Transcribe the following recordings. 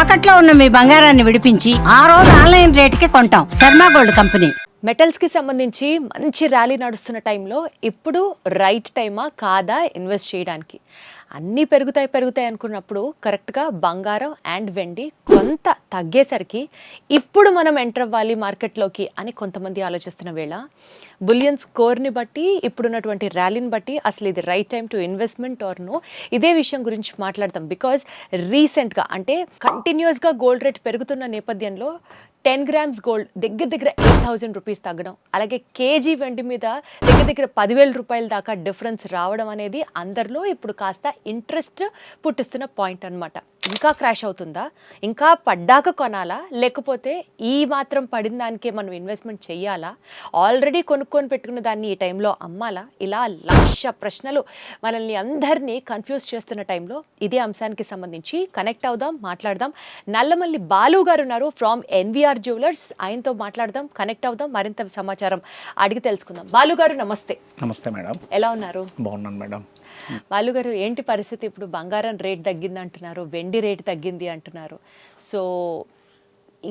తాకట్లో ఉన్న మీ బంగారాన్ని విడిపించి ఆ రోజు ఆన్లైన్ రేటుకి కొంటాం. Sharma gold company. మెటల్స్కి సంబంధించి మంచి ర్యాలీ నడుస్తున్న టైంలో ఇప్పుడు రైట్ టైమా కాదా ఇన్వెస్ట్ చేయడానికి? అన్నీ పెరుగుతాయి అనుకున్నప్పుడు కరెక్ట్గా బంగారం అండ్ వెండి కొంత తగ్గేసరికి ఇప్పుడు మనం ఎంటర్ అవ్వాలి మార్కెట్లోకి అని కొంతమంది ఆలోచిస్తున్న వేళ బులియన్ స్కోర్ని బట్టి ఇప్పుడున్నటువంటి ర్యాలీని బట్టి అసలు ఇది right time to investment or no, ఇదే విషయం గురించి మాట్లాడతాం. బికాజ్ రీసెంట్గా అంటే కంటిన్యూస్గా గోల్డ్ రేట్ పెరుగుతున్న నేపథ్యంలో 10 grams గోల్డ్ దగ్గర 8,000 రూపీస్ తగ్గడం, అలాగే కేజీ వెండి మీద దగ్గర 10,000 రూపాయల దాకా డిఫరెన్స్ రావడం అనేది అందరిలో ఇప్పుడు కాస్త ఇంట్రెస్ట్ పుట్టిస్తున్న పాయింట్ అనమాట. ఇంకా క్రాష్ అవుతుందా, ఇంకా పడ్డాక కొనాలా, లేకపోతే ఈ మాత్రం పడిన దానికే మనం ఇన్వెస్ట్మెంట్ చెయ్యాలా, ఆల్రెడీ కొనుక్కొని పెట్టుకున్న దాన్ని ఈ టైంలో అమ్మాలా, ఇలా లక్ష ప్రశ్నలు మనల్ని అందరినీ కన్ఫ్యూజ్ చేస్తున్న టైంలో ఇదే అంశానికి సంబంధించి కనెక్ట్ అవుదాం, మాట్లాడదాం. నల్లమల్లి బాలు గారు ఉన్నారు ఫ్రమ్ ఎన్విఆర్ జ్యువెలర్స్. ఆయనతో మాట్లాడదాం, కనెక్ట్ అవుదాం, మరింత సమాచారం అడిగి తెలుసుకుందాం. బాలు గారు నమస్తే. నమస్తే మేడం. ఎలా ఉన్నారు? బాగున్నాను మేడం. బాలు గారు, ఏంటి పరిస్థితి? ఇప్పుడు బంగారం రేట్ తగ్గింది అంటున్నారు, వెండి రేట్ తగ్గింది అంటున్నారు. సో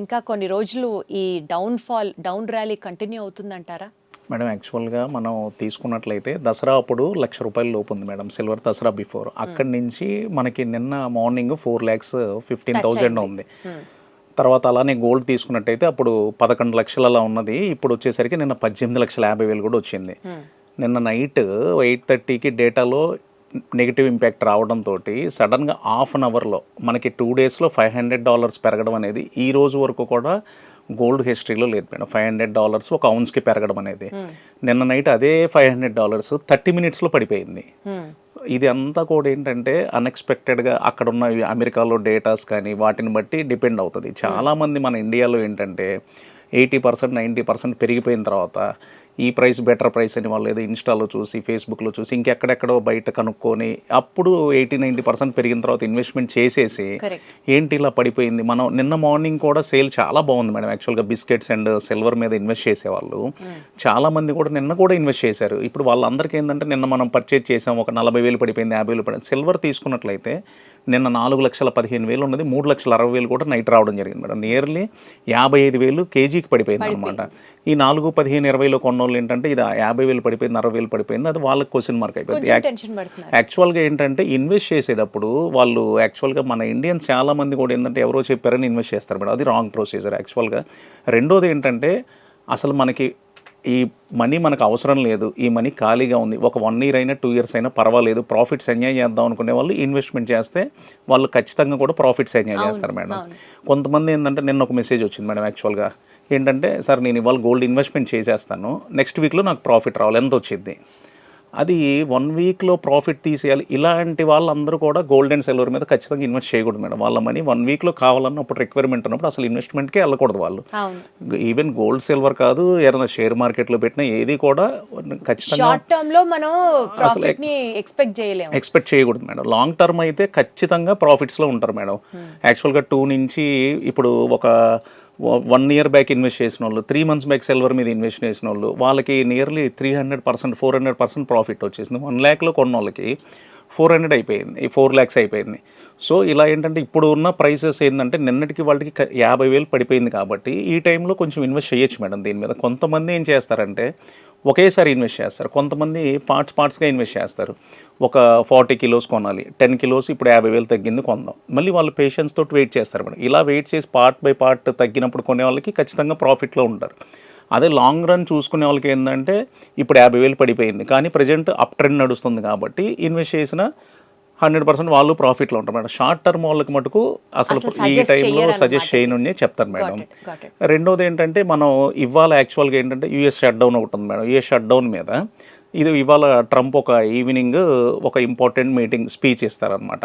ఇంకా కొన్ని రోజులు ఈ డౌన్ ర్యాలీ కంటిన్యూ అవుతుందంటారా? మేడం, యాక్చువల్గా మనం తీసుకున్నట్లయితే దసరా అప్పుడు ₹1,00,000 లోపు ఉంది మేడం, సిల్వర్ దసరా బిఫోర్. అక్కడి నుంచి మనకి నిన్న మార్నింగ్ 4,15,000 ఉంది. తర్వాత అలానే గోల్డ్ తీసుకున్నట్టయితే అప్పుడు 11 లక్షలు అలా ఉన్నది, ఇప్పుడు వచ్చేసరికి నిన్న 18,50,000 కూడా వచ్చింది. నిన్న నైట్ 8:30కి డేటాలో నెగిటివ్ ఇంపాక్ట్ రావడంతో సడన్గా హాఫ్ అన్ అవర్లో మనకి 2 డేస్లో $500 పెరగడం అనేది ఈ రోజు వరకు కూడా గోల్డ్ హిస్టరీలో లేదు మేడం. $500 ఒక ఔన్స్కి పెరగడం అనేది. నిన్న నైట్ అదే $500 30 మినిట్స్లో పడిపోయింది. ఇది అంతా కూడా ఏంటంటే అన్ఎక్స్పెక్టెడ్గా అక్కడున్న అమెరికాలో డేటాస్ కానీ వాటిని బట్టి డిపెండ్ అవుతుంది. చాలామంది మన ఇండియాలో ఏంటంటే 80% 90% పెరిగిపోయిన తర్వాత ఈ ప్రైస్ బెటర్ ప్రైస్ అని వాళ్ళు ఏదో ఇన్స్టాలో చూసి ఫేస్బుక్లో చూసి ఇంకెక్కడెక్కడో బయట కనుక్కొని అప్పుడు 80-90% పెరిగిన తర్వాత ఇన్వెస్ట్మెంట్ చేసేసి ఏంటి ఇలా పడిపోయింది. మనం నిన్న మార్నింగ్ కూడా సేల్ చాలా బాగుంది మేడం. యాక్చువల్గా బిస్కెట్స్ అండ్ సిల్వర్ మీద ఇన్వెస్ట్ చేసేవాళ్ళు చాలా మంది కూడా నిన్న కూడా ఇన్వెస్ట్ చేశారు. ఇప్పుడు వాళ్ళందరికీ ఏంటంటే నిన్న మనం పర్చేజ్ చేసాం, ఒక 40,000 పడిపోయింది, 50,000 పడిపోయింది. సిల్వర్ తీసుకున్నట్లయితే నిన్న 4,15,000 ఉన్నది, 3,60,000 కూడా నైట్ రావడం జరిగింది మేడం. నియర్లీ 55,000 కేజీకి పడిపోయింది అనమాట. ఈ 4, 15, 20లో కొన్నోళ్ళు ఏంటంటే ఇది 50,000 పడిపోయింది, 60,000 పడిపోయింది, అది వాళ్ళకి క్వశ్చన్ మార్క్ అయిపోయింది. యాక్చువల్గా ఏంటంటే ఇన్వెస్ట్ చేసేటప్పుడు వాళ్ళు యాక్చువల్గా మన ఇండియన్స్ చాలా మంది కూడా ఏంటంటే ఎవరో చెప్పారని ఇన్వెస్ట్ చేస్తారు మేడం. అది రాంగ్ ప్రొసీజర్ యాక్చువల్గా. రెండోది ఏంటంటే అసలు మనకి ఈ మనీ మనకు అవసరం లేదు, ఈ మనీ ఖాళీగా ఉంది, ఒక 1 year అయినా 2 years అయినా పర్వాలేదు, ప్రాఫిట్స్ ఎంజాయ్ చేద్దాం అనుకునే వాళ్ళు ఇన్వెస్ట్మెంట్ చేస్తే వాళ్ళు ఖచ్చితంగా కూడా ప్రాఫిట్స్ ఎంజాయ్ చేస్తారు మేడం. కొంతమంది ఏంటంటే నిన్న ఒక మెసేజ్ వచ్చింది మేడం. యాక్చువల్గా ఏంటంటే సార్ నేను ఇవాళ గోల్డ్ ఇన్వెస్ట్మెంట్ చేసేస్తాను, నెక్స్ట్ వీక్లో నాకు ప్రాఫిట్ రావాలి, ఎంత వచ్చింది, అది 1 weekలో ప్రాఫిట్ తీసేయాలి. ఇలాంటి వాళ్ళందరూ కూడా గోల్డ్ అండ్ సిల్వర్ మీద ఖచ్చితంగా ఇన్వెస్ట్ చేయకూడదు మేడం. వాళ్ళ మనీ 1 weekలో కావాలన్నప్పుడు రిక్వైర్మెంట్ ఉన్నప్పుడు అసలు ఇన్వెస్ట్మెంట్కే వెళ్ళకూడదు వాళ్ళు. ఈవెన్ గోల్డ్ సిల్వర్ కాదు, ఏదైనా షేర్ మార్కెట్లో పెట్టినా ఏది కూడా ఖచ్చితంగా షార్ట్ టర్మ్ లో మనం ప్రాఫిట్ ని ఎక్స్పెక్ట్ చేయకూడదు మేడం. లాంగ్ టర్మ్ అయితే ఖచ్చితంగా ప్రాఫిట్స్లో ఉంటారు మేడం. యాక్చువల్గా 2 నుంచి ఇప్పుడు ఒక 1 year బ్యాక్ ఇన్వెస్ట్ చేసిన వాళ్ళు, 3 months బ్యాక్ సిల్వర్ మీద ఇన్వెస్ట్ చేసిన వాళ్ళు వాళ్ళకి నియర్లీ 300%, 400% ప్రాఫిట్ వచ్చేసింది. 1 lakh కొన్న వాళ్ళకి 400 అయిపోయింది, 4 lakhs అయిపోయింది. సో ఇలా ఏంటంటే ఇప్పుడు ఉన్న ప్రైసెస్ ఏంటంటే నిన్నటికి వాళ్ళకి 50,000 పడిపోయింది కాబట్టి ఈ టైంలో కొంచెం ఇన్వెస్ట్ చేయొచ్చు మేడం దీని మీద. కొంతమంది ఏం చేస్తారంటే ఒకేసారి ఇన్వెస్ట్ చేస్తారు, కొంతమంది పార్ట్స్గా ఇన్వెస్ట్ చేస్తారు. ఒక 40 kilos కొనాలి, 10 kilos ఇప్పుడు 50,000 తగ్గింది కొందాం, మళ్ళీ వాళ్ళు పేషెన్స్ తోటి వెయిట్ చేస్తారు మేడం. ఇలా వెయిట్ చేసి పార్ట్ బై పార్ట్ తగ్గినప్పుడు కొనే వాళ్ళకి ఖచ్చితంగా ప్రాఫిట్లో ఉంటారు. అదే లాంగ్ రన్ చూసుకునే వాళ్ళకి ఏంటంటే ఇప్పుడు 50,000 పడిపోయింది కానీ ప్రజెంట్ అప్ ట్రెండ్ నడుస్తుంది కాబట్టి ఇన్వెస్ట్ చేసిన 100% వాళ్ళు ప్రాఫిట్లో ఉంటారు మేడం. షార్ట్ టర్మ్ వాళ్ళకి మటుకు అసలు ఈ టైంలో సజెస్ట్ చేయను చెప్తాను మేడం. రెండోది ఏంటంటే మనం ఇవాళ యాక్చువల్గా ఏంటంటే యూఎస్ షట్ డౌన్ ఒకటి ఉంది మేడం. యూఎస్ షట్ డౌన్ మీద ఇది ఇవాళ ట్రంప్ ఒక ఈవినింగ్ ఒక ఇంపార్టెంట్ మీటింగ్ స్పీచ్ ఇస్తారనమాట.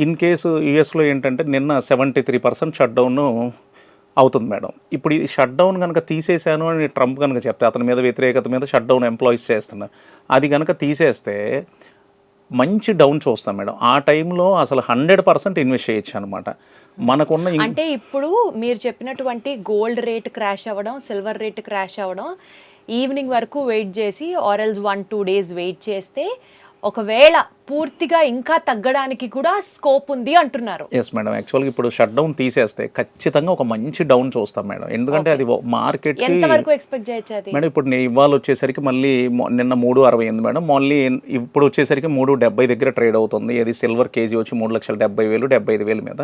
ఇన్ కేసు యూఎస్లో ఏంటంటే నిన్న 73% షట్ డౌన్ అవుతుంది మేడం. ఇప్పుడు ఈ షట్ డౌన్ కనుక తీసేశాను అని ట్రంప్ కనుక చెప్తే అతని మీద వ్యతిరేకత మీద షట్ డౌన్ ఎంప్లాయీస్ చేస్తున్నారు, అది కనుక తీసేస్తే మంచి డౌన్ చూస్తాం మేడం. ఆ టైంలో అసలు 100% ఇన్వెస్ట్ చేయొచ్చు అనమాట. మనకున్న అంటే ఇప్పుడు మీరు చెప్పినటువంటి గోల్డ్ రేట్ క్రాష్ అవ్వడం, సిల్వర్ రేట్ క్రాష్ అవ్వడం, ఈవినింగ్ వరకు వెయిట్ చేసి ఆర్ ఎల్స్ 1-2 days వెయిట్ చేస్తే ఒకవేళ పూర్తిగా ఇంకా తగ్గడానికి కూడా స్కోప్ ఉంది అంటున్నారు. ఎస్ మేడం, యాక్చువల్గా ఇప్పుడు షట్ డౌన్ తీసేస్తే ఖచ్చితంగా ఒక మంచి డౌన్ చూస్తాం మేడం. ఎందుకంటే అది మార్కెట్ ఎంత వరకు ఎక్స్పెక్ట్ చేయొచ్చు అది? మేడం ఇప్పుడు ఇవాళ వచ్చేసరికి మళ్ళీ నిన్న 3.68 మేడం, మళ్ళీ ఇప్పుడు వచ్చేసరికి 3.70 దగ్గర ట్రేడ్ అవుతుంది. ఇది సిల్వర్ కేజీ వచ్చి 3,70,000 75,000 మీద.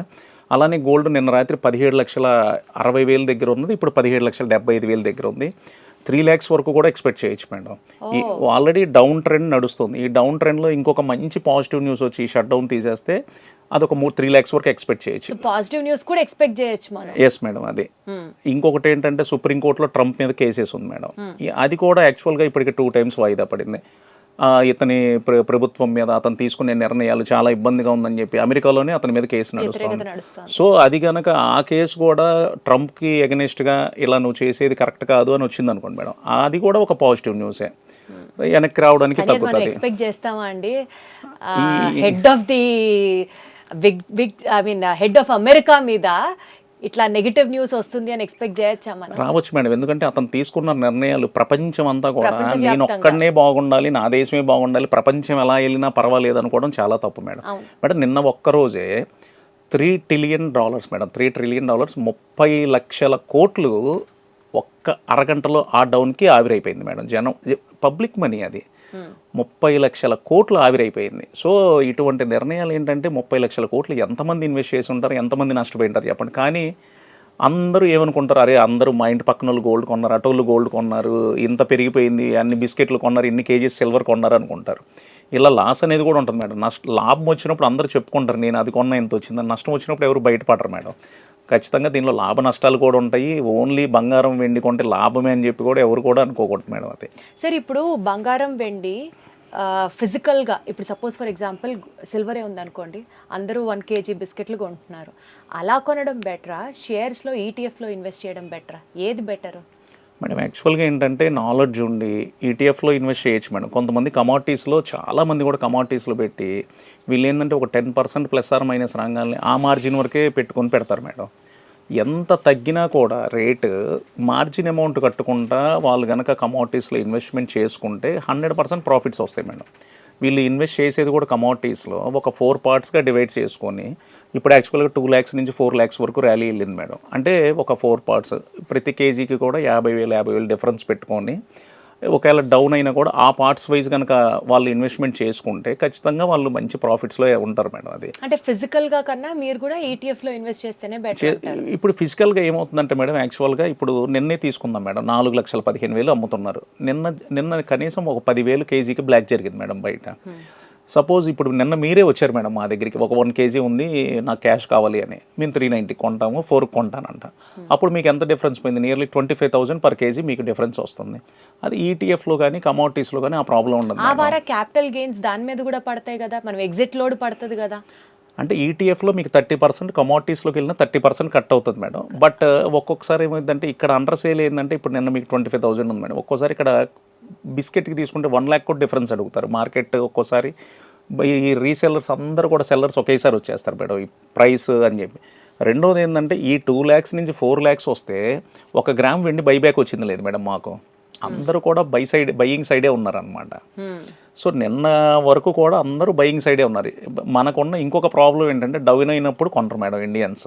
అలానే గోల్డ్ నిన్న రాత్రి 17,60,000 దగ్గర ఉన్నది, ఇప్పుడు 17,75,000 దగ్గర ఉంది. 3 lakhs వరకు కూడా ఎక్స్పెక్ట్ చేయొచ్చు మేడం. ఈ ఆల్రెడీ డౌన్ ట్రెండ్ నడుస్తుంది. ఈ డౌన్ ట్రెండ్లో ఇంకొక మంచి పాజిటివ్ న్యూస్ వచ్చి ఈ షట్ డౌన్ తీసేస్తే అదొక 3 lakhs వరకు ఎక్స్పెక్ట్ చేయొచ్చు. పాజిటివ్ న్యూస్ కూడా ఎక్స్పెక్ట్ చేయొచ్చు మనం. ఎస్ మేడం, అది ఇంకొకటి ఏంటంటే సుప్రీంకోర్టులో ట్రంప్ మీద కేసెస్ ఉంది మేడం. అది కూడా యాక్చువల్గా ఇప్పటికి 2 times వాయిదా పడింది. ఇతని ప్రభుత్వం మీద అతను తీసుకునే నిర్ణయాలు చాలా ఇబ్బందిగా ఉందని చెప్పి అమెరికాలోనే అతని మీద కేసు నడుస్తుంది. సో అది కనుక ఆ కేసు కూడా ట్రంప్కి ఎగనెస్ట్గా ఇలా నువ్వు చేసేది కరెక్ట్ కాదు అని వచ్చింది అనుకోండి మేడం, అది కూడా ఒక పాజిటివ్ న్యూసే. వెనక్కి రావడానికి తగ్గుతుంది. ఎక్స్పెక్ట్ చేస్తామా అండి head of the big head of America మీద ఇట్లా నెగటివ్ న్యూస్ వస్తుంది అని ఎక్స్పెక్ట్ చేయొచ్చా మనం? రావచ్చు మేడం, ఎందుకంటే అతను తీసుకున్న నిర్ణయాలు ప్రపంచం అంతా కూడా నేను ఒక్కడనే బాగుండాలి, నా దేశమే బాగుండాలి, ప్రపంచం ఎలా వెళ్ళినా పర్వాలేదు అనుకోవడం చాలా తప్పు మేడం. మేడం నిన్న ఒక్కరోజే $3 trillion మేడం, $3 trillion 30 లక్షల కోట్లు ఒక్క అరగంటలో ఆ డౌన్కి ఆవిరైపోయింది మేడం. జనం పబ్లిక్ మనీ అది 30 లక్షల కోట్లు ఆవిరైపోయింది. సో ఇటువంటి నిర్ణయాలు ఏంటంటే 30 లక్షల కోట్లు ఎంతమంది ఇన్వెస్ట్ చేసి ఉంటారు, ఎంతమంది నష్టపోయింటారు చెప్పండి. కానీ అందరూ ఏమనుకుంటారు, అరే అందరూ మా ఇంటి పక్కన వాళ్ళు గోల్డ్ కొన్నారు, అటోళ్ళు గోల్డ్ కొన్నారు, ఇంత పెరిగిపోయింది, అన్ని బిస్కెట్లు కొన్నారు, ఇన్ని కేజీస్ సిల్వర్ కొన్నారు అనుకుంటారు. ఇలా లాస్ అనేది కూడా ఉంటుంది మేడం. లాభం వచ్చినప్పుడు అందరూ చెప్పుకుంటారు నేను అది కొన్నా ఎంత వచ్చిందని. నష్టం వచ్చినప్పుడు ఎవరు బయటపడరు మేడం. ఖచ్చితంగా దీనిలో లాభ నష్టాలు కూడా ఉంటాయి. ఓన్లీ బంగారం వెండి కొంటే లాభమే అని చెప్పి కూడా ఎవరు కూడా అనుకోకూడదు మేడం. అదే సరే, ఇప్పుడు బంగారం వెండి ఫిజికల్గా ఇప్పుడు సపోజ్ ఫర్ ఎగ్జాంపుల్ సిల్వరే ఉందనుకోండి, అందరూ 1 kg బిస్కెట్లు కొంటున్నారు. అలా కొనడం బెటరా, షేర్స్లో ఈటీఎఫ్లో ఇన్వెస్ట్ చేయడం బెటరా? ఏది బెటరు మేడం? యాక్చువల్గా ఏంటంటే నాలెడ్జ్ ఉండి ఈటీఎఫ్లో ఇన్వెస్ట్ చేయొచ్చు మేడం. కొంతమంది కమాడిటీస్లో చాలామంది కూడా కమాడిటీస్లో పెట్టి వీళ్ళు ఏంటంటే ఒక 10% ± రంగాల్ని ఆ మార్జిన్ వరకే పెట్టుకొని పెడతారు మేడం. ఎంత తగ్గినా కూడా రేటు మార్జిన్ అమౌంట్ కట్టుకుంటా వాళ్ళు కనుక కమాడిటీస్లో ఇన్వెస్ట్మెంట్ చేసుకుంటే 100% ప్రాఫిట్స్ వస్తాయి మేడం. వీళ్ళు ఇన్వెస్ట్ చేసేది కూడా కమాడిటీస్లో ఒక 4 partsగా డివైడ్ చేసుకొని ఇప్పుడు యాక్చువల్గా 2 lakhs నుంచి 4 lakhs వరకు ర్యాలీ వెళ్ళింది మేడం. అంటే ఒక 4 parts ప్రతి కేజీకి కూడా 50,000 డిఫరెన్స్ పెట్టుకొని ఒకవేళ డౌన్ అయినా కూడా ఆ పార్ట్స్ వైజ్ కనుక వాళ్ళు ఇన్వెస్ట్మెంట్ చేసుకుంటే ఖచ్చితంగా వాళ్ళు మంచి ప్రాఫిట్స్లో ఉంటారు మేడం. అది అంటే ఫిజికల్గా కన్నా మీరు కూడా ఈటీఎఫ్లో ఇన్వెస్ట్ చేస్తేనే బెటర్. ఇప్పుడు ఫిజికల్గా ఏమవుతుందంటే మేడం, యాక్చువల్గా ఇప్పుడు నిన్నే తీసుకుందాం మేడం, 4,15,000 అమ్ముతున్నారు. నిన్న కనీసం ఒక 10,000 కేజీకి బ్లాక్ జరిగింది మేడం బయట. సపోజ్ ఇప్పుడు నిన్న మీరే వచ్చారు మేడం మా దగ్గరికి, ఒక 1 kg ఉంది నాకు క్యాష్ కావాలి అని, మేము 390 కొంటాము, 4 కొంటానంట. అప్పుడు మీకు ఎంత డిఫరెన్స్ పోయింది? నియర్లీ 25,000 per kg మీకు డిఫరెన్స్ వస్తుంది. అది ఈటీఎఫ్లో కానీ కమోడిటీస్లో కానీ ఆ ప్రాబ్లం ఉండదు. ఆ వార క్యాపిటల్ గెయిన్స్ దాని మీద కూడా పడతాయి కదా, మనం ఎగ్జిట్ లోడ్ పడుతుంది కదా. అంటే ఈటీఎఫ్లో మీకు 30%, కమోడిటీస్లోకి వెళ్ళిన 30% కట్ అవుతుంది మేడం. బట్ ఒక్కొక్కసారి ఏమైందంటే ఇక్కడ అండర్ సేల్ ఏంటంటే ఇప్పుడు నిన్న మీకు 25,000 ఉంది మేడం, ఒక్కోసారి ఇక్కడ బిస్కెట్కి తీసుకుంటే 1 lakh కూడా డిఫరెన్స్ అడుగుతారు మార్కెట్. ఒక్కోసారి ఈ రీసెల్లర్స్ అందరూ కూడా సెల్లర్స్ ఒకేసారి వచ్చేస్తారు మేడం ఈ ప్రైస్ అని చెప్పి. రెండోది ఏంటంటే ఈ 2 lakhs నుంచి 4 lakhs వస్తే 1 గ్రామ్ వెండి బైబ్యాక్ వచ్చింది లేదు మేడం మాకు. అందరూ కూడా బయింగ్ సైడే ఉన్నారనమాట. సో నిన్న వరకు కూడా అందరూ బయింగ్ సైడే ఉన్నారు. మనకున్న ఇంకొక ప్రాబ్లం ఏంటంటే డౌన్ అయినప్పుడు కొంటారు మేడం ఇండియన్స్.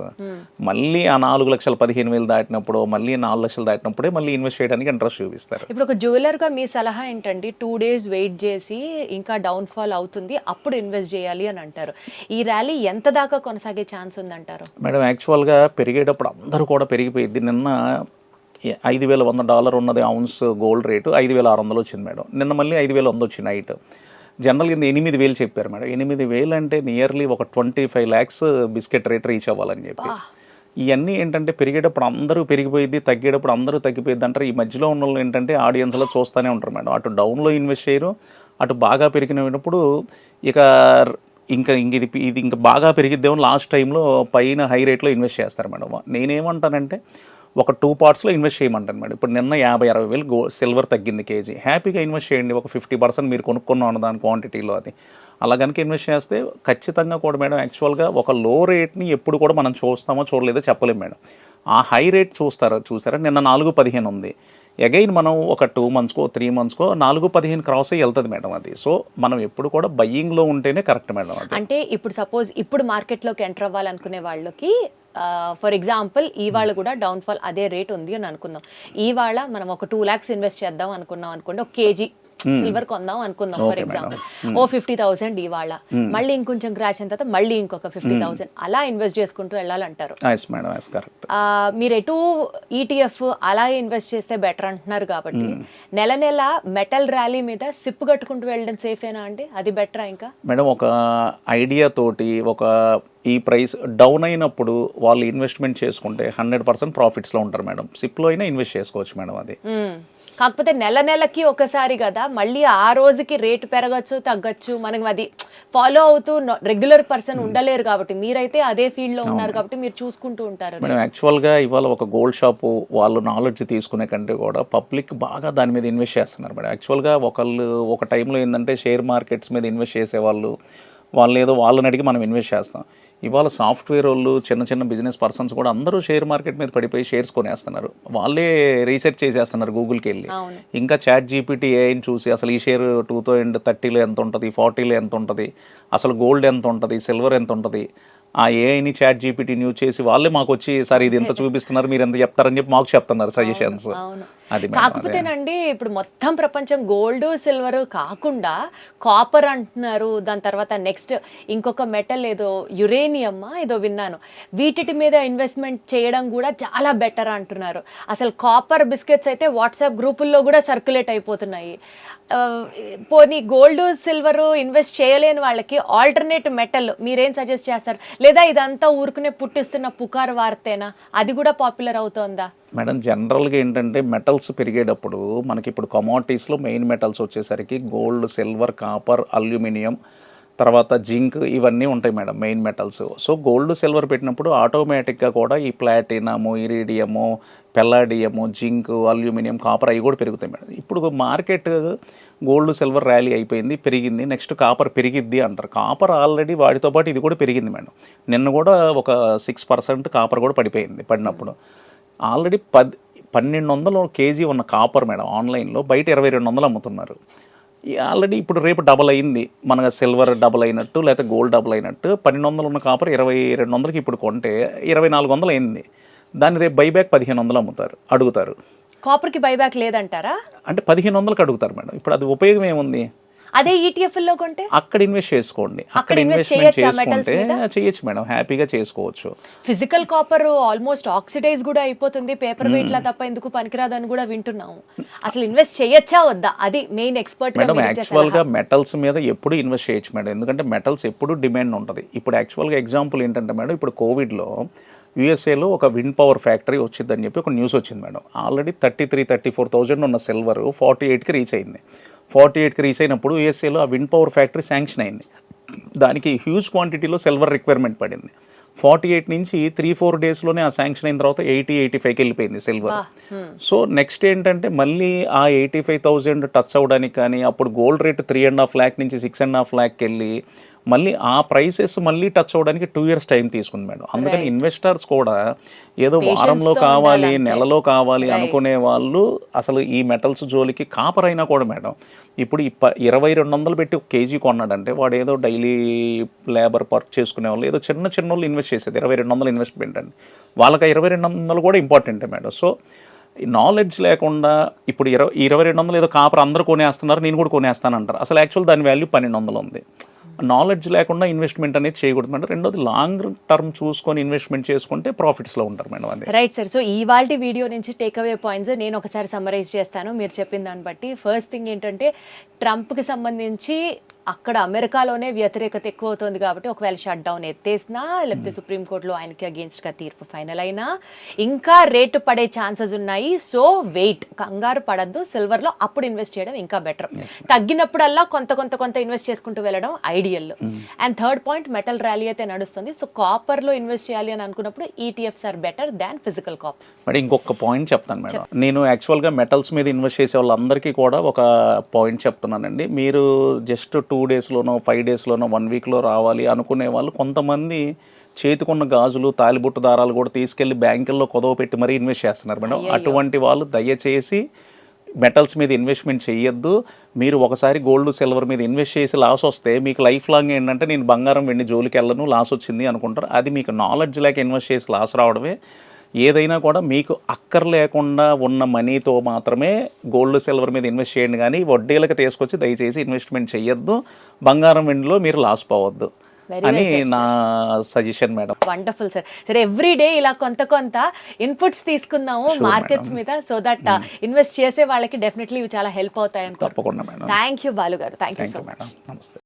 మళ్ళీ ఆ 4,15,000 దాటినప్పుడు, మళ్ళీ 4 లక్షలు దాటినప్పుడే మళ్ళీ ఇన్వెస్ట్ చేయడానికి ఇంట్రెస్ట్ చూపిస్తారు. ఇప్పుడు ఒక జ్యువెలర్గా మీ సలహా ఏంటండి? 2 days వెయిట్ చేసి ఇంకా డౌన్ ఫాల్ అవుతుంది అప్పుడు ఇన్వెస్ట్ చేయాలి అని అంటారు. ఈ ర్యాలీ ఎంత దాకా కొనసాగే ఛాన్స్ ఉందంటారు మేడం? యాక్చువల్గా పెరిగేటప్పుడు అందరూ కూడా పెరిగిపోయింది. నిన్న $5,100 ఉన్నది ఔన్స్ గోల్డ్ రేటు 5,600 వచ్చింది మేడం. నిన్న మళ్ళీ 5,100 వచ్చింది నైట్. జనరల్గా 8,000 చెప్పారు మేడం. 8,000 అంటే నియర్లీ ఒక 25 lakhs బిస్కెట్ రేట్ రీచ్ అవ్వాలని చెప్పి. ఇవన్నీ ఏంటంటే పెరిగేటప్పుడు అందరూ పెరిగిపోయింది, తగ్గేటప్పుడు అందరూ తగ్గిపోయింది అంటారు. ఈ మధ్యలో ఉన్న వాళ్ళు ఏంటంటే ఆడియన్స్లో చూస్తూనే ఉంటారు మేడం. అటు డౌన్లో ఇన్వెస్ట్ చేయరు, అటు బాగా పెరిగినప్పుడు ఇంకా ఇది ఇంకా బాగా పెరిగిద్దేమో లాస్ట్ టైంలో పైన హై రేట్లో ఇన్వెస్ట్ చేస్తారు మేడం. నేనేమంటానంటే ఒక 2 partsలో ఇన్వెస్ట్ చేయమంటాను మేడం. ఇప్పుడు నిన్న 50,000-60,000 సిల్వర్ తగ్గింది కేజీ, హ్యాపీగా ఇన్వెస్ట్ చేయండి. ఒక 50% మీరు కొనుక్కున్నాను దాని క్వాంటిటీలో. అది అలా కనుక ఇన్వెస్ట్ చేస్తే ఖచ్చితంగా కూడా మేడం యాక్చువల్గా ఒక లో రేట్ని ఎప్పుడు కూడా మనం చూస్తామో చూడలేదో చెప్పలేము మేడం. ఆ హై రేట్ చూసారా? నిన్న 4,15 ఉంది, అగైన్ మనం ఒక 2 monthsకో 3 monthsకో 4-15 క్రాస్ అయ్యి వెళ్తుంది మేడం అది. సో మనం ఎప్పుడు కూడా బయ్యింగ్లో ఉంటేనే కరెక్ట్ మేడం అది. అంటే ఇప్పుడు సపోజ్ ఇప్పుడు మార్కెట్లోకి ఎంటర్ అవ్వాలనుకునే వాళ్ళకి ఫర్ ఎగ్జాంపుల్ ఇవాళ కూడా డౌన్ఫాల్ అదే రేట్ ఉంది అని అనుకుందాం. ఇవాళ మనం ఒక 2 lakhs ఇన్వెస్ట్ చేద్దాం అనుకున్నాం అనుకోండి, ఒక కేజీ సిల్వర్ కొందాం అనుకుందాం ఫర్ ఎగ్జాంపుల్, ఓ 50,000 ఇవాళ, మళ్ళీ ఇంకొంచెం క్రాష్ అయిన తర్వాత మళ్ళీ ఇంకొక 50,000 అలా ఇన్వెస్ట్ చేసుకుంటూ వెళ్ళాలంటారు. మీరు ఎటు ఈటీఎఫ్ అలా ఇన్వెస్ట్ చేస్తే బెటర్ అంటున్నారు కాబట్టి నెల నెల మెటల్ ర్యాలీ మీద సిప్ కట్టుకుంటూ వెళ్ళడం సేఫేనా అండి? అది బెటరా? ఇంకా మేడం ఒక ఐడియా తోటి ఒక ఈ ప్రైస్ డౌన్ అయినప్పుడు వాళ్ళు ఇన్వెస్ట్మెంట్ చేసుకుంటే 100% ప్రాఫిట్స్లో ఉంటారు మేడం. సిప్లో అయినా ఇన్వెస్ట్ చేసుకోవచ్చు మేడం అది. కాకపోతే నెల నెలకి ఒకసారి కదా, మళ్ళీ ఆ రోజుకి రేటు పెరగచ్చు తగ్గచ్చు, మనకి అది ఫాలో అవుతూ రెగ్యులర్ పర్సన్ ఉండలేరు కాబట్టి, మీరైతే అదే ఫీల్డ్ లో ఉన్నారు కాబట్టి మీరు చూసుకుంటూ ఉంటారు. మేడం యాక్చువల్గా ఇవాళ ఒక గోల్డ్ షాపు వాళ్ళు నాలెడ్జ్ తీసుకునే కంటే కూడా పబ్లిక్ బాగా దాని మీద ఇన్వెస్ట్ చేస్తున్నారు మేడం. యాక్చువల్గా ఒకళ్ళు ఒక టైంలో ఏంటంటే షేర్ మార్కెట్స్ మీద ఇన్వెస్ట్ చేసేవాళ్ళు, వాళ్ళు ఏదో వాళ్ళని అడిగి మనం ఇన్వెస్ట్ చేస్తాం. ఇవాళ సాఫ్ట్వేర్ వాళ్ళు చిన్న చిన్న బిజినెస్ పర్సన్స్ కూడా అందరూ షేర్ మార్కెట్ మీద పడిపోయి షేర్స్ కొనేస్తున్నారు. వాళ్ళే రీసెర్చ్ చేసేస్తున్నారు గూగుల్కి వెళ్ళి. ఇంకా చాట్ జీపీటీ ఏఐని చూసి అసలు ఈ షేర్ 2030లో ఎంత ఉంటుంది, 40లో ఎంత ఉంటుంది, అసలు గోల్డ్ ఎంత ఉంటుంది, సిల్వర్ ఎంత ఉంటుంది, ఆ ఏఐని చాట్ జీపీటీ న్యూస్ చేసి వాళ్ళే మాకు వచ్చి సార్ ఇది ఎంత చూపిస్తున్నారు, మీరు ఎంత చెప్తారని చెప్పి మాకు చెప్తున్నారు సజెషన్స్. అది కాకపోతేనండి ఇప్పుడు మొత్తం ప్రపంచం గోల్డ్ సిల్వర్ కాకుండా కాపర్ అంటున్నారు, దాని తర్వాత నెక్స్ట్ ఇంకొక మెటల్ ఏదో యురేనియం ఏదో విన్నాను, వీటి మీద ఇన్వెస్ట్మెంట్ చేయడం కూడా చాలా బెటర్ అంటున్నారు. అసలు కాపర్ బిస్కెట్స్ అయితే వాట్సాప్ గ్రూపుల్లో కూడా సర్క్యులేట్ అయిపోతున్నాయి. పోనీ గోల్డ్ సిల్వర్ ఇన్వెస్ట్ చేయలేని వాళ్ళకి ఆల్టర్నేట్ మెటల్ మీరేం సజెస్ట్ చేస్తారు? లేదా ఇదంతా ఊరుకునే పుట్టిస్తున్న పుకారు వార్తేనా? అది కూడా పాపులర్ అవుతోందా? మేడం జనరల్గా ఏంటంటే మెటల్స్ పెరిగేటప్పుడు మనకి ఇప్పుడు కమోడిటీస్లో మెయిన్ మెటల్స్ వచ్చేసరికి గోల్డ్, సిల్వర్, కాపర్, అల్యూమినియం, తర్వాత జింక్ ఇవన్నీ ఉంటాయి madam main metals. So gold silver పెట్టినప్పుడు ఆటోమేటిక్గా కూడా ఈ ప్లాటినము, ఇరీడియము, పెల్లాడియము, జింక్, అల్యూమినియం, కాపర్ అవి కూడా పెరుగుతాయి మేడం. ఇప్పుడు మార్కెట్ గోల్డ్ సిల్వర్ ర్యాలీ అయిపోయింది, పెరిగింది, నెక్స్ట్ కాపర్ పెరిగిద్ది అంటారు. కాపర్ ఆల్రెడీ వాటితో పాటు ఇది కూడా పెరిగింది మేడం. నిన్న కూడా ఒక 6% కాపర్ కూడా పడిపోయింది. పడినప్పుడు ఆల్రెడీ 1200 కేజీ ఉన్న కాపర్ మేడం ఆన్లైన్లో బయట 2200 అమ్ముతున్నారు. ఆల్రెడీ ఇప్పుడు రేపు డబల్ అయింది, మన సిల్వర్ డబల్ అయినట్టు లేకపోతే గోల్డ్ డబల్ అయినట్టు. 1200 ఉన్న కాపర్ 2200కి ఇప్పుడు కొంటే 2400 అయింది. దాన్ని రేపు బైబ్యాక్ 1500 అడుగుతారు. కాపర్కి బైబ్యాక్ లేదంటారా? అంటే 1500కి అడుగుతారు మేడం. ఇప్పుడు అది ఉపయోగం ఏముంది? అదే ఈటీఎఫ్ లో కొంటే అక్కడ ఇన్వెస్ట్ చేసుకోండి, అక్కడ ఇన్వెస్ట్మెంట్ చేసుకుంటే చేయొచ్చు మేడం, హ్యాపీగా చేసుకోవచ్చు. ఫిజికల్ కాపర్ ఆల్మోస్ట్ ఆక్సిడైజ్ కూడా అయిపోతుంది, పేపర్ వెయిట్ లా తప్ప ఎందుకు పనికిరాదని కూడా వింటున్నాము. అసలు ఇన్వెస్ట్ చేయొచ్చా వద్దా? అది మెయిన్ ఎక్స్పర్ట్ మేడం. యాక్చువల్ గా మెటల్స్ మీద ఎప్పుడు ఇన్వెస్ట్ చేయొచ్చు మేడం, ఎందుకంటే మెటల్స్ ఎప్పుడు డిమాండ్ ఉంటుంది. ఇప్పుడు యాక్చువల్ గా ఎగ్జాంపుల్ ఏంటంటే మేడం, ఇప్పుడు కోవిడ్లో యూఎస్ఏలో ఒక విండ్ పవర్ ఫ్యాక్టరీ వచ్చిందని చెప్పి ఒక న్యూస్ వచ్చింది మేడం. ఆల్రెడీ 33,000-34,000 ఉన్న సిల్వర్ 48కి రీచ్ అయింది. 48కి రీచ్ అయినప్పుడు యూఎస్ఏలో ఆ విండ్ పవర్ ఫ్యాక్టరీ శాంక్షన్ అయింది. దానికి హ్యూజ్ క్వాంటిటీలో సిల్వర్ రిక్వైర్మెంట్ పడింది. 48 నుంచి 3-4 డేస్లోనే ఆ శాంక్షన్ అయిన తర్వాత 80-85కి వెళ్ళిపోయింది సిల్వర్. సో నెక్స్ట్ ఏంటంటే మళ్ళీ ఆ 85,000 టచ్ అవ్వడానికి కానీ, అప్పుడు గోల్డ్ రేట్ 3.5 lakh నుంచి 6.5 lakh వెళ్ళి మళ్ళీ ఆ ప్రైసెస్ మళ్ళీ టచ్ అవ్వడానికి 2 years టైం తీసుకుంది మేడం. అందుకని ఇన్వెస్టర్స్ కూడా ఏదో వారంలో కావాలి, నెలలో కావాలి అనుకునే వాళ్ళు అసలు ఈ మెటల్స్ జోలికి, కాపర్ అయినా కూడా మేడం ఇప్పుడు 2200 పెట్టి ఒక కేజీ కొన్నాడంటే వాడు ఏదో డైలీ లేబర్ వర్క్ చేసుకునే వాళ్ళు ఏదో చిన్న వాళ్ళు ఇన్వెస్ట్ చేసేది 2200 ఇన్వెస్ట్మెంట్ అండి. వాళ్ళకి 2200 కూడా ఇంపార్టెంటే మేడం. సో నాలెడ్జ్ లేకుండా ఇప్పుడు 2200 ఏదో కాపర్ అందరూ కొనేస్తున్నారు, నేను కూడా కొనేస్తాను అంటారు. అసలు యాక్చువల్ దాని వాల్యూ 1200 ఉంది. నాలెడ్జ్ లేకుండా ఇన్వెస్ట్మెంట్ అనేది చేయకూడదు మేడం. రెండోది లాంగ్ టర్మ్ చూసుకొని ఇన్వెస్ట్మెంట్ చేసుకుంటే ప్రాఫిట్స్లో ఉంటారు మేడం. అది రైట్ సార్. సో ఇవాల్టి వీడియో నుంచి టేక్ అవే పాయింట్స్ నేను ఒకసారి సమ్మరైజ్ చేస్తాను మీరు చెప్పిన దాన్ని బట్టి. ఫస్ట్ థింగ్ ఏంటంటే ట్రంప్కి సంబంధించి అక్కడ అమెరికాలోనే వ్యతిరేకత ఎక్కువ అవుతుంది కాబట్టి ఒకవేళ షట్ డౌన్ ఎత్తేసినా లేకపోతే సుప్రీంకోర్టులో ఆయనకి అగేన్స్ట్గా తీర్పు ఫైనల్ అయినా ఇంకా రేటు పడే ఛాన్సెస్ ఉన్నాయి. సో వెయిట్, కంగారు పడద్దు సిల్వర్లో, అప్పుడు ఇన్వెస్ట్ చేయడం ఇంకా బెటర్. తగ్గినప్పుడల్లా కొంత ఇన్వెస్ట్ చేసుకుంటూ వెళ్ళడం ideal. And third point, metal rally అయితే నడుస్తుంది. సో కాపర్లో ఇన్వెస్ట్ చేయాలి అని అనుకున్నప్పుడు ETFs are better than physical copper. Madam ఇంకొక పాయింట్ చెప్తాను మేడం. నేను యాక్చువల్గా మెటల్స్ మీద ఇన్వెస్ట్ చేసే వాళ్ళందరికీ కూడా ఒక పాయింట్ చెప్తున్నానండి. మీరు జస్ట్ 2 daysలోనో 5 daysలోనో 1 weekలో రావాలి అనుకునే వాళ్ళు కొంతమంది చేతికున్న గాజులు తాలిబొట్టు దారాలు కూడా తీసుకెళ్లి బ్యాంకుల్లో కొదవ పెట్టి మరీ ఇన్వెస్ట్ చేస్తున్నారు మేడం. అటువంటి వాళ్ళు దయచేసి మెటల్స్ మీద ఇన్వెస్ట్మెంట్ చేయొద్దు. మీరు ఒకసారి గోల్డ్ సిల్వర్ మీద ఇన్వెస్ట్ చేసి లాస్ వస్తే మీకు లైఫ్ లాంగ్ ఏంటంటే నేను బంగారం వెండి జోలికి వెళ్ళను లాస్ వచ్చింది అనుకుంటారు. అది మీకు నాలెడ్జ్ లేక ఇన్వెస్ట్ చేసి లాస్ రావడమే. ఏదైనా కూడా మీకు అక్కర్లేకుండా ఉన్న మనీతో మాత్రమే గోల్డ్ సిల్వర్ మీద ఇన్వెస్ట్ చేయండి, కానీ వడ్డీలకు తీసుకొచ్చి దయచేసి ఇన్వెస్ట్మెంట్ చేయొద్దు. బంగారం వెండిలో మీరు లాస్ పోవద్దు అని నా సజెషన్ మేడం. Wonderful sir. సరే ఎవ్రీ డే ఇలా కొంత కొంత ఇన్పుట్స్ తీసుకుందాము మార్కెట్స్ మీద, సో దట్ ఇన్వెస్ట్ చేసే వాళ్ళకి డెఫినెట్లీ ఇవి చాలా హెల్ప్ అవుతాయి అనుకో. తప్పకుండా మేడం. థ్యాంక్ యూ బాలు గారు, థ్యాంక్ యూ సో మచ్. నమస్తే.